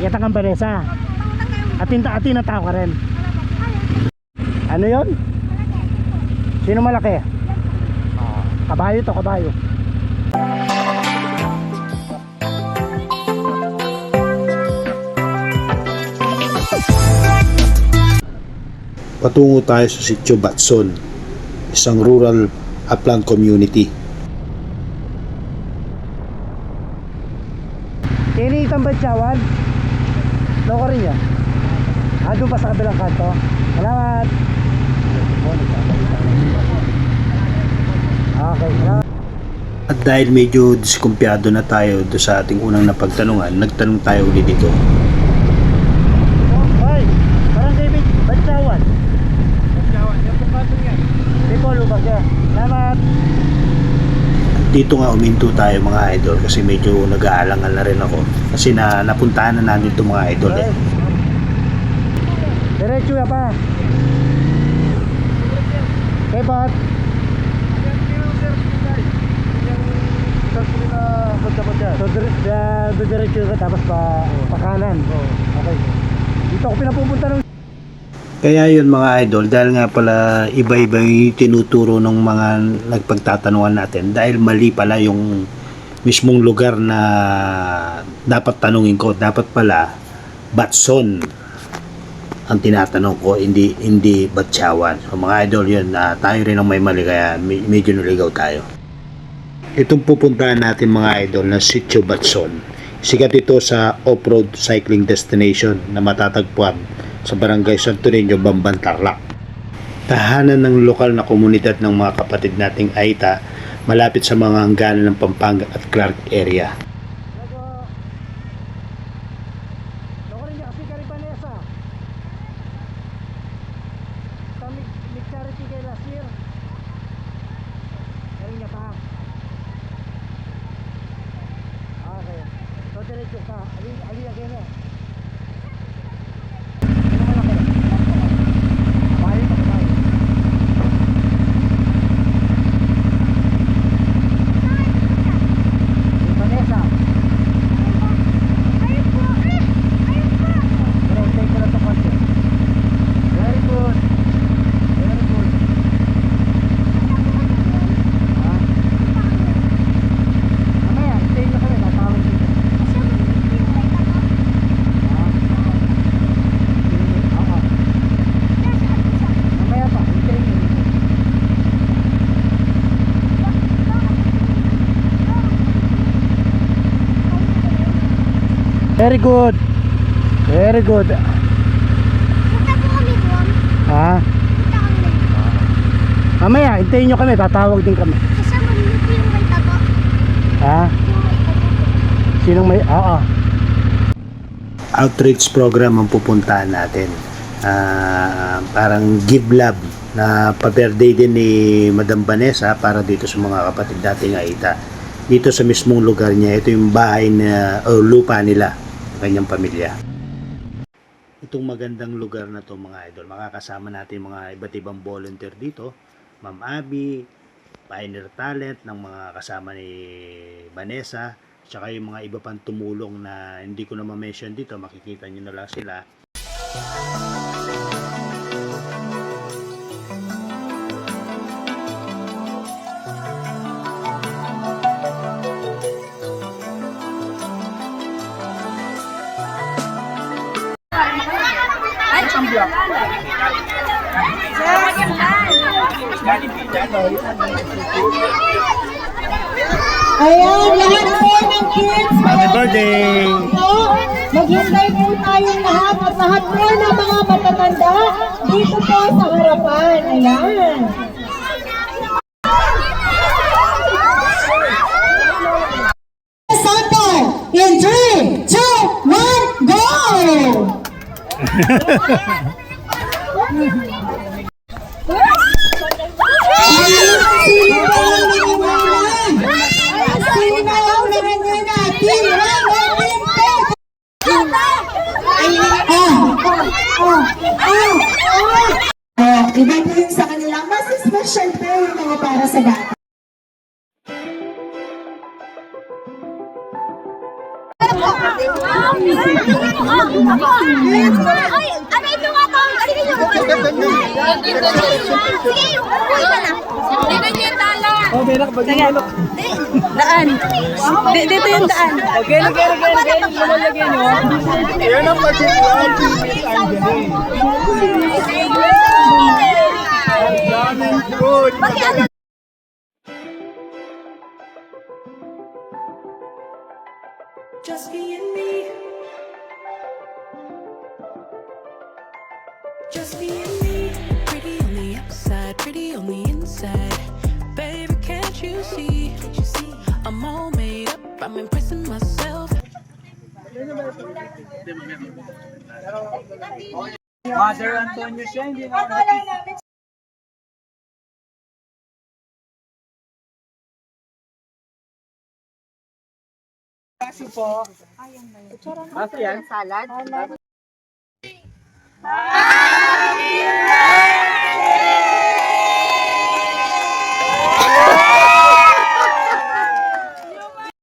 Yata kang Vanessa. Atin na tao ka rin. Ano yon? Sino malaki? Kabayo to, kabayo. Patungo tayo sa Sitio Batson, isang rural upland community. Tinitang Batyawan? Loko rin yan. Doon pa sa kabilang kanto. Salamat. Okay, salamat. At dahil medyo diskumpiyado na tayo doon sa ating unang napagtanungan, nagtanong tayo ulit dito. Hoy, parang David Batyawan. Yung pagkatong yan. Di po, lubag yan. Salamat. Dito nga uminto tayo mga idol kasi medyo nag-aalangan na rin ako. Kasi napuntahan na natin itong mga idol eh. Diretso ya pa. Okay, bot. So, diretso ka tapos pa kanan. Okay. Dito ako pinapupunta ng... Kaya yun mga idol, dahil nga pala iba-iba yung tinuturo ng mga nagpagtatanungan natin, dahil mali pala yung mismong lugar na dapat tanungin ko, dapat pala Batson ang tinatanong ko, hindi Batyawan. So mga idol yun, tayo rin ang may mali kaya medyo naligaw tayo. Itong pupuntahan natin mga idol na Sitio Batson, sikat ito sa off-road cycling destination na matatagpuan sa Barangay Santo Niño, Bamban, Tarlac. Tahanan ng lokal na komunidad ng mga kapatid nating Aita, malapit sa mga hangganan ng Pampanga at Clark area. Very good. Very good. Punta po kami doon. Ha? Punta kami. Mamaya, hintayin nyo kami. Tatawag din kami. Kasama nito yung may tago. Ha? Yung may tago. Sinong may... Oo. Outreach program ang pupuntahan natin. Parang give love na pa-birthday din ni Madam Vanessa para dito sa mga kapatid nating Aita. Dito sa mismong lugar niya, ito yung bahay na o lupa nila, kanyang pamilya. Itong magandang lugar na to mga idol, makakasama natin mga iba't ibang volunteer dito. Ma'am Abby, Pioneer Talent ng mga kasama ni Vanessa, tsaka yung mga iba pang tumulong na hindi ko na ma-mention dito, makikita nyo na lang sila. Ayan, lahat po ng kids. Happy birthday! Maghintay po tayong lahat at lahat po ng mga matatanda dito po sa harapan. Ayan. Santo, in 3, 2, 1, go! Iba po yung sa kanila, mas special po yung mga para sa bata. Ay, ano ito nga to? Galingan nyo. Sige, uy ka na. Galingan nyo yung tala. Daan. Dito yung daan. Yan ang pagkikuhan. Daming good. Just being me. Just being me. Pretty on the outside, pretty on the inside. Baby, can't you see? I'm all made up, I'm impressing myself. Mother Antonio siya, hindi na kasi po. Ayan. Salad.